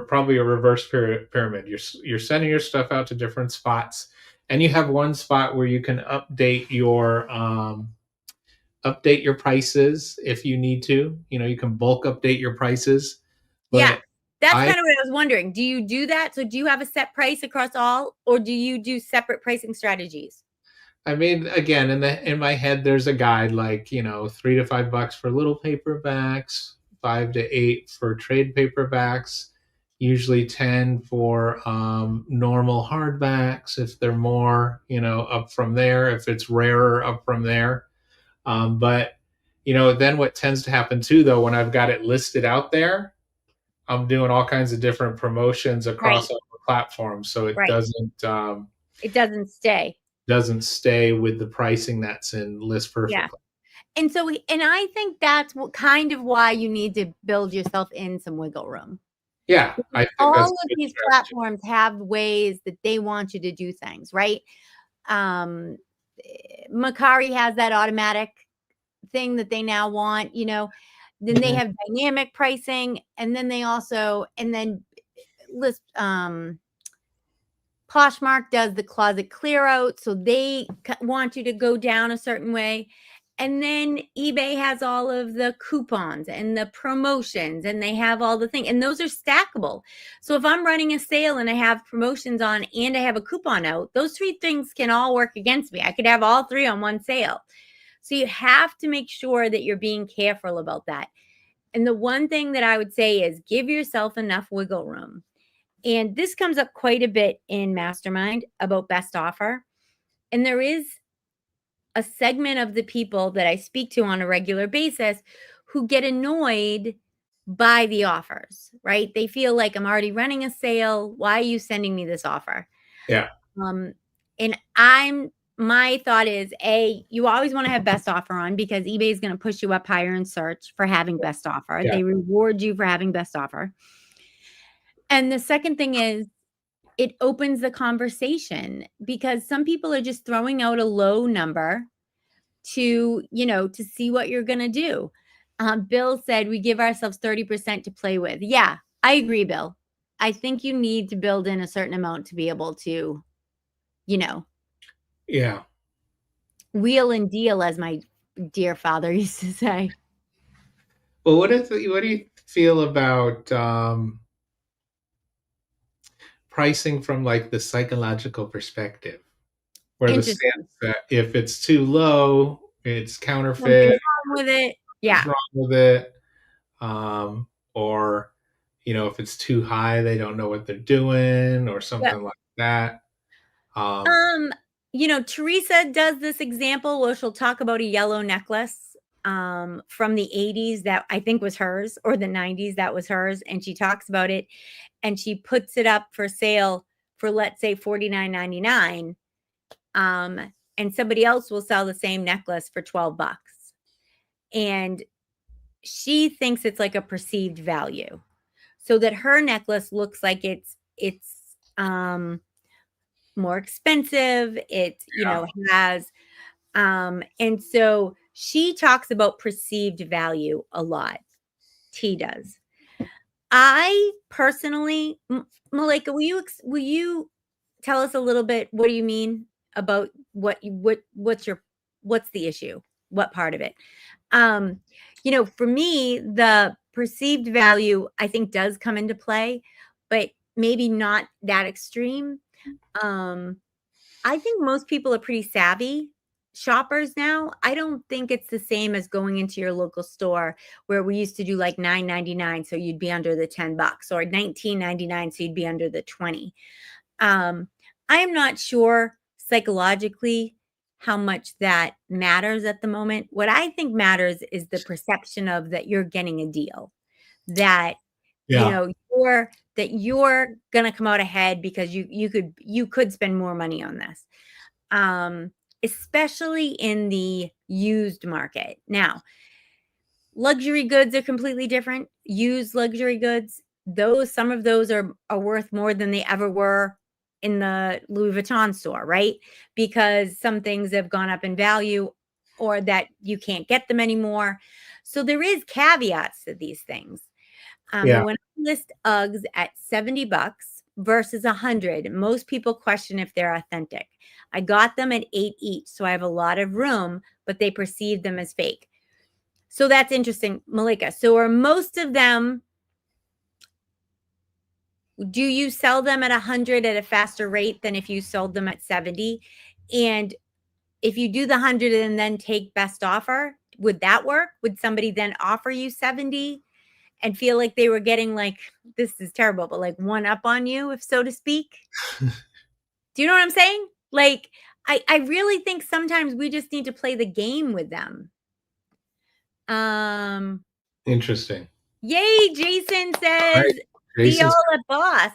probably a reverse pyramid. You're sending your stuff out to different spots, and you have one spot where you can update your prices if you need to. You can bulk update your prices. Yeah, But that's I kind of what I was wondering. Do you do that? So do you have a set price across all, or do you do separate pricing strategies? I mean, again, in my head, there's a guide like $3 to $5 for little paperbacks, 5 to 8 for trade paperbacks, usually 10 for normal hardbacks. If they're more, up from there. If it's rarer, up from there. But then what tends to happen too, though, when I've got it listed out there, I'm doing all kinds of different promotions across Right. all the platforms, so it Right. It doesn't stay. doesn't stay with the pricing that's in List Perfectly. Yeah. And so, and I think that's what kind of why you need to build yourself in some wiggle room. Yeah, I think All that's of a good these strategy. platforms have ways that they want you to do things, right? Macari has that automatic thing that they now want, then they have dynamic pricing, and then they also, and then list, Poshmark does the closet clear out, so they want you to go down a certain way. And then eBay has all of the coupons and the promotions, and they have all the things, and those are stackable. So if I'm running a sale and I have promotions on and I have a coupon out, those 3 things can all work against me. I could have all 3 on one sale. So you have to make sure that you're being careful about that. And the one thing that I would say is give yourself enough wiggle room. And this comes up quite a bit in Mastermind about best offer. And there is a segment of the people that I speak to on a regular basis who get annoyed buy the offers, right? They feel like I'm already running a sale. Why are you sending me this offer? Yeah. And my thought is, you always want to have best offer on because eBay is going to push you up higher in search for having best offer. Yeah. They reward you for having best offer. And the second thing is, it opens the conversation because some people are just throwing out a low number to see what you're going to do. Bill said we give ourselves 30% to play with. Yeah, I agree, Bill. I think you need to build in a certain amount to be able to, Yeah. wheel and deal, as my dear father used to say. Well, what do you feel about pricing from like the psychological perspective, where the Interesting. stance that if it's too low, it's Something's counterfeit, wrong with it. what's Yeah. wrong with it, or if it's too high, they don't know what they're doing, or Yeah. something like that. Um, Teresa does this example where she'll talk about a yellow necklace from the 80s that I think was hers, or the 90s that was hers, and she talks about it and she puts it up for sale for, let's say, $49.99. And somebody else will sell the same necklace for $12. And she thinks it's like a perceived value. So that her necklace looks like it's more expensive. It, yeah, has and so she talks about perceived value a lot. T does. I personally, Malika, will you tell us a little bit, what do you mean about what's the issue? What part of it? For me, the perceived value I think does come into play, but maybe not that extreme. Um, I think most people are pretty savvy shoppers now. I don't think it's the same as going into your local store where we used to do like $9.99, so you'd be under the $10, or $19.99, so you'd be under the 20. I am not sure psychologically how much that matters at the moment. What I think matters is the perception of that you're getting a deal, that yeah, you're going to come out ahead because you could spend more money on this. Um Especially in the used market. Now, luxury goods are completely different. Used luxury goods, some of those are worth more than they ever were in the Louis Vuitton store, right? Because some things have gone up in value, or that you can't get them anymore. So there is caveats to these things. yeah. But when I list Uggs at $70 versus 100, most people question if they're authentic. I got them at 8 each, so I have a lot of room, but they perceive them as fake. So that's interesting, Malika. So are most of them, do you sell them at 100 at a faster rate than if you sold them at 70? And if you do the 100 and then take best offer, would that work? Would somebody then offer you 70 and feel like they were getting, like, this is terrible, but like one up on you, if so to speak? Do you know what I'm saying? Like, I really think sometimes we just need to play the game with them. Um, Interesting. Yay, Jason All right. says, see y'all Jason's at Boss.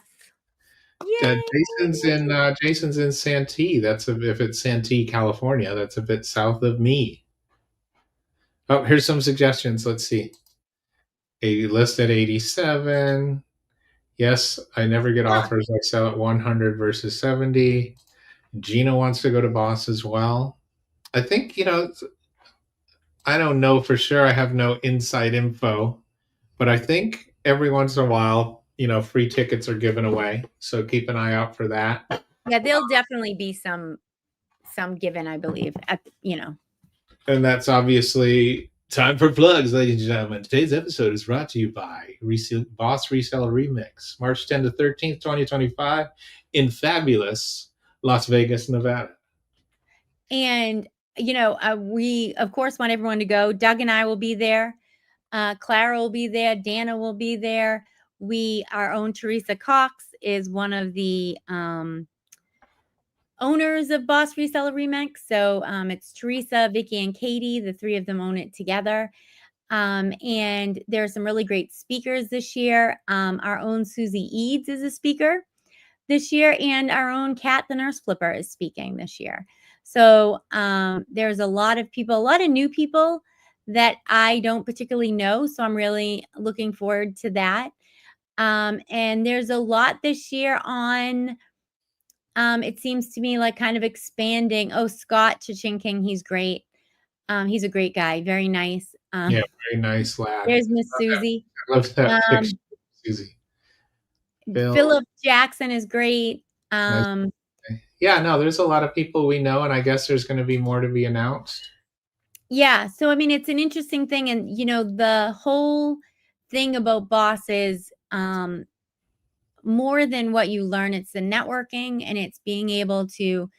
Yay. Jason's in Santee. If it's Santee, California, that's a bit south of me. Oh, here's some suggestions. Let's see. A list at 87. Yes, I never get Huh. offers. I sell at 100 versus 70. Gina wants to go to Boss as well. I think, I don't know for sure. I have no inside info, but I think every once in a while, free tickets are given away. So keep an eye out for that. Yeah, there'll definitely be some given, I believe, And that's obviously time for plugs, ladies and gentlemen. Today's episode is brought to you by Boss Reseller Remix, March 10th to 13th, 2025, in fabulous Las Vegas, Nevada. And we of course want everyone to go. Doug and I will be there. Clara will be there. Dana will be there. Our own Teresa Cox is one of the owners of Boss Reseller Remix. So it's Teresa, Vicky, and Katie. The three of them own it together. And there are some really great speakers this year. Our own Susie Eads is a speaker this year, and our own Kat the Nurse Flipper is speaking this year. So there's a lot of people, a lot of new people that I don't particularly know. So I'm really looking forward to that. And there's a lot this year on, it seems to me like kind of expanding. Oh, Scott Chichinking, he's great. He's a great guy, very nice. Yeah, very nice lad. There's Miss Susie. I love that picture, Um, Susie. Bill, Philip Jackson is great. nice. Yeah, no, there's a lot of people we know, and I guess there's going to be more to be announced. Yeah, so I mean, it's an interesting thing, and the whole thing about Boss is more than what you learn. It's the networking, and it's being able to,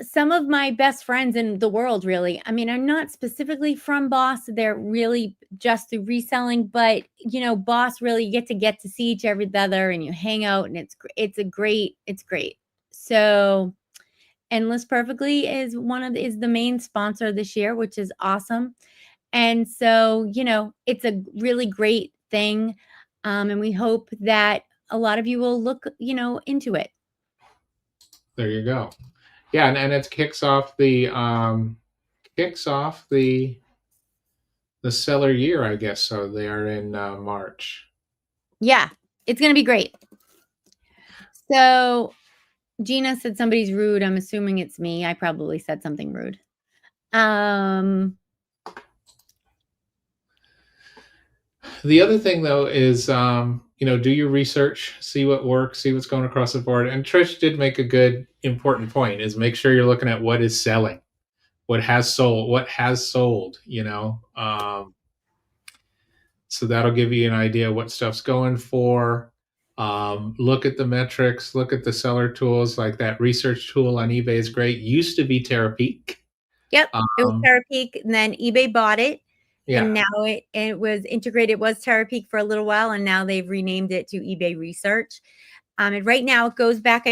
some of my best friends in the world, really. I mean, I'm not specifically from Boss; they're really just through reselling. But Boss, really, you get to see each other, and you hang out, and it's great. So. And List Perfectly is is the main sponsor this year, which is awesome. And so, it's a really great thing. And we hope that a lot of you will look, into it. There you go. Yeah, and it kicks off the seller year, I guess. So they are in March. Yeah, it's going to be great. So Gina said somebody's rude. I'm assuming it's me. I probably said something rude. The other thing, though, is do your research, see what works, see what's going across the board. And Trish did make a good, important point: is make sure you're looking at what is selling, what has sold. So that'll give you an idea what stuff's going for. Look at the metrics, look at the seller tools. Like that research tool on eBay is great. Used to be Terapeak. Yep, it was Terapeak, and then eBay bought it. Yeah. And now it was integrated. It was Terapeak for a little while, and now they've renamed it to eBay Research. And right now it goes back.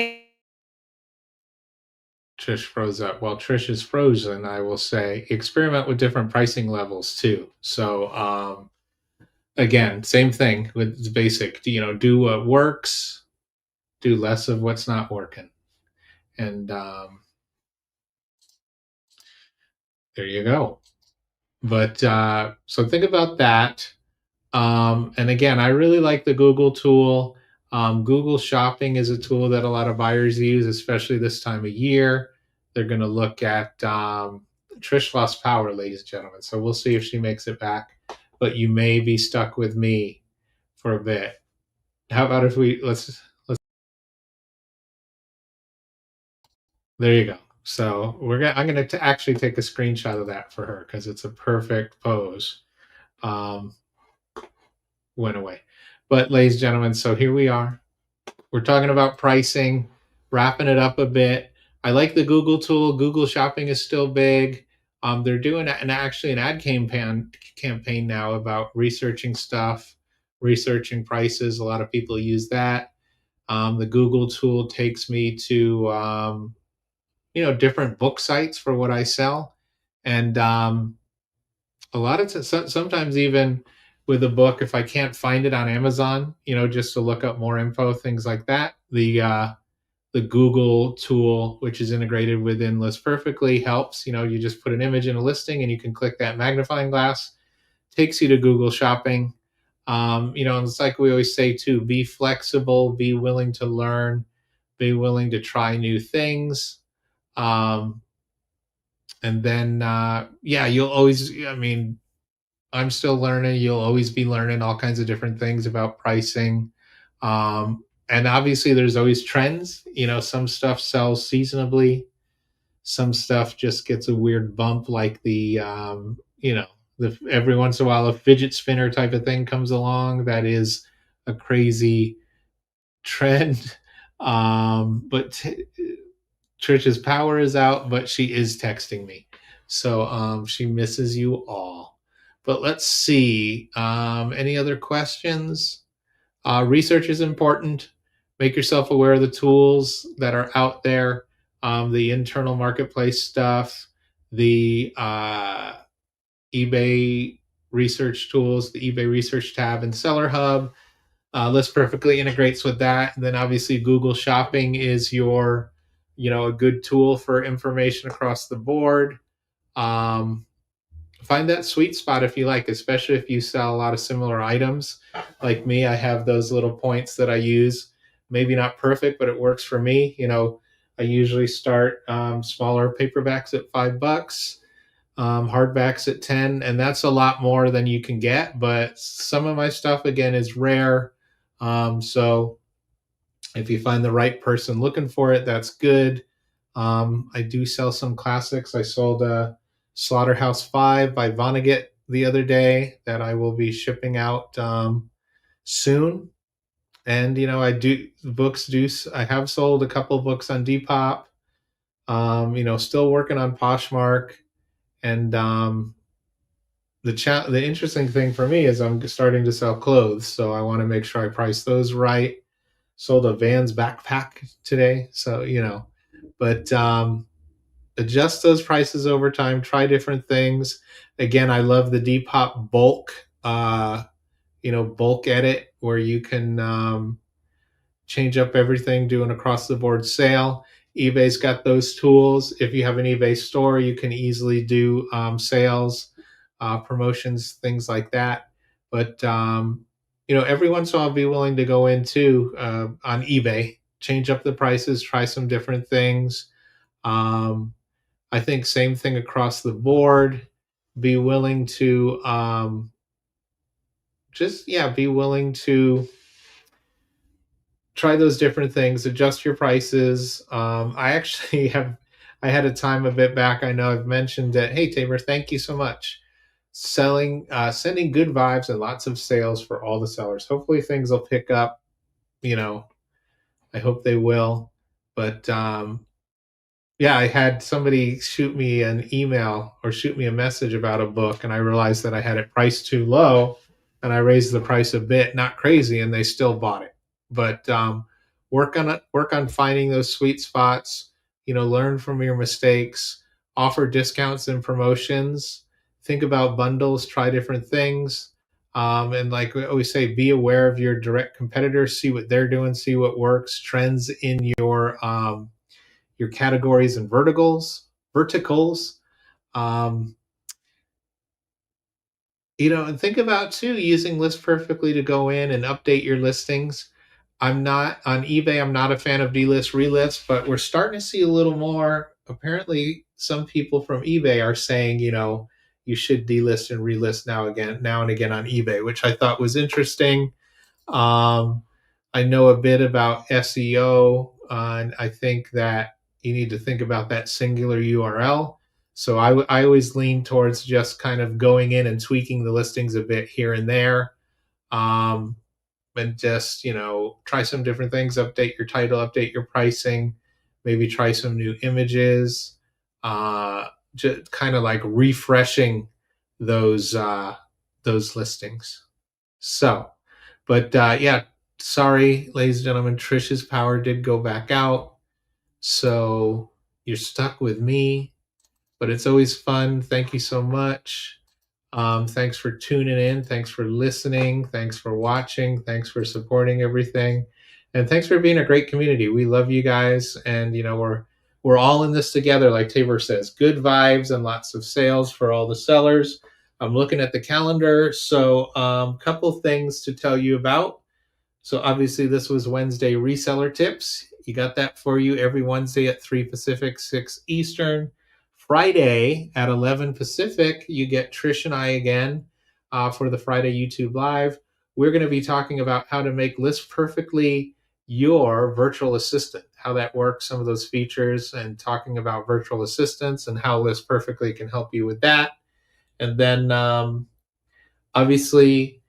Trish froze up. While Trish is frozen, I will say experiment with different pricing levels too. So again, same thing with the basic. Do what works, do less of what's not working, and there you go. But so think about that. And again, I really like the Google tool. Google Shopping is a tool that a lot of buyers use, especially this time of year. They're going to look at Trish lost power, ladies and gentlemen. So we'll see if she makes it back. But you may be stuck with me for a bit. How about if let's there you go. So I'm gonna actually take a screenshot of that for her because it's a perfect pose. Went away. But ladies and gentlemen, so here we are. We're talking about pricing, wrapping it up a bit. I like the Google tool. Google Shopping is still big. They're doing actually an ad campaign now about researching stuff, researching prices. A lot of people use that. The Google tool takes me to different book sites for what I sell, and a lot of sometimes even with a book, if I can't find it on Amazon, just to look up more info, things like that. The Google tool, which is integrated within List Perfectly, helps. You just put an image in a listing, and you can click that magnifying glass, takes you to Google Shopping. And it's like we always say too: be flexible, be willing to learn, be willing to try new things. And then, you'll always. I mean, I'm still learning. You'll always be learning all kinds of different things about pricing. And obviously there's always trends. Some stuff sells seasonably. Some stuff just gets a weird bump, like every once in a while a fidget spinner type of thing comes along. That is a crazy trend. But Trisha's power is out, but she is texting me. So she misses you all. But let's see. Any other questions? Research is important. Make yourself aware of the tools that are out there, the internal marketplace stuff, the eBay research tools, the eBay research tab and Seller Hub. List Perfectly integrates with that. And then obviously Google Shopping is your, a good tool for information across the board. Um, Find that sweet spot if you like, especially if you sell a lot of similar items. Like me, I have those little points that I use. Maybe not perfect, but it works for me. I usually start smaller paperbacks at $5, hardbacks at 10, and that's a lot more than you can get. But some of my stuff again is rare, so if you find the right person looking for it, that's good. I do sell some classics. I sold a Slaughterhouse 5 by Vonnegut the other day that I will be shipping out soon. And I do books. I have sold a couple books on Depop. Still working on Poshmark, and the interesting thing for me is I'm starting to sell clothes, so I want to make sure I price those right. Sold a Vans backpack today, so but adjust those prices over time. Try different things. Again, I love the Depop bulk edit where you can change up everything, do an across the board sale. eBay's got those tools. If you have an eBay store, you can easily do sales, promotions, things like that. But every once in a while, I'll be willing to go into on eBay, change up the prices, try some different things. I think same thing across the board. Be willing to be willing to try those different things, adjust your prices. I actually I had a time a bit back. I know I've mentioned that. Hey, Tabor, thank you so much. Sending good vibes and lots of sales for all the sellers. Hopefully things will pick up. I hope they will. But yeah, I had somebody shoot me an email or shoot me a message about a book, and I realized that I had it priced too low, and I raised the price a bit, not crazy, and they still bought it. But work on finding those sweet spots. Learn from your mistakes. Offer discounts and promotions. Think about bundles. Try different things. And like we always say, be aware of your direct competitors. See what they're doing. See what works. Trends in your categories and verticals. Um, and think about too using List Perfectly to go in and update your listings. I'm not on eBay. I'm not a fan of delist relist, but we're starting to see a little more. Apparently, some people from eBay are saying, you should delist and relist now and again on eBay, which I thought was interesting. I know a bit about SEO, and I think that you need to think about that singular URL. So I always lean towards just kind of going in and tweaking the listings a bit here and there. And just, try some different things, update your title, update your pricing, maybe try some new images, just kind of like refreshing those listings. So, but yeah, sorry, ladies and gentlemen, Trish's power did go back out. So you're stuck with me, but it's always fun. Thank you so much. Thanks for tuning in. Thanks for listening. Thanks for watching. Thanks for supporting everything. And thanks for being a great community. We love you guys. And, we're all in this together. Like Tabor says, good vibes and lots of sales for all the sellers. I'm looking at the calendar. So couple things to tell you about. So obviously this was Wednesday reseller tips. You got that for you every Wednesday at 3 Pacific, 6 Eastern. Friday at 11 Pacific, you get Trish and I again for the Friday YouTube Live. We're going to be talking about how to make List Perfectly your virtual assistant, how that works, some of those features, and talking about virtual assistants and how List Perfectly can help you with that. And then obviously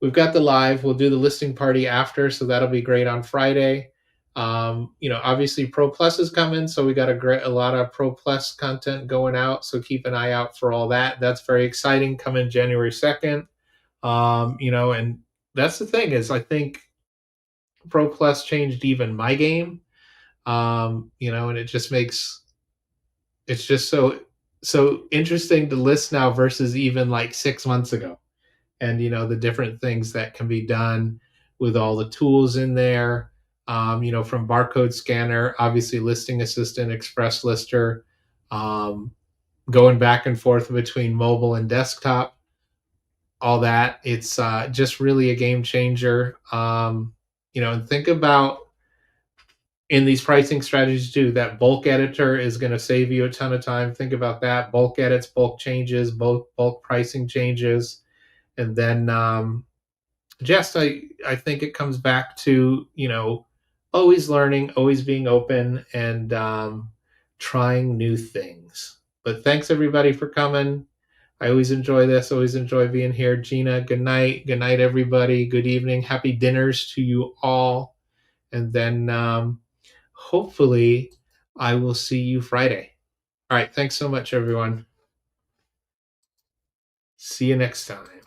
we've got the live. We'll do the listing party after, so that'll be great on Friday. Obviously Pro Plus is coming, so we got a lot of Pro Plus content going out. So keep an eye out for all that. That's very exciting. Coming January 2nd. And that's the thing is I think Pro Plus changed even my game. And it's just so so interesting to list now versus even like 6 months ago. And the different things that can be done with all the tools in there. From barcode scanner, obviously listing assistant, express lister, um, going back and forth between mobile and desktop, all that. It's just really a game changer. And think about in these pricing strategies too, that bulk editor is going to save you a ton of time. Think about that: bulk edits, bulk changes, bulk pricing changes, and then just I think it comes back to always learning, always being open, and trying new things. But thanks everybody for coming. I always enjoy this. Always enjoy being here. Gina, good night. Good night, everybody. Good evening. Happy dinners to you all. And then hopefully I will see you Friday. All right. Thanks so much, everyone. See you next time.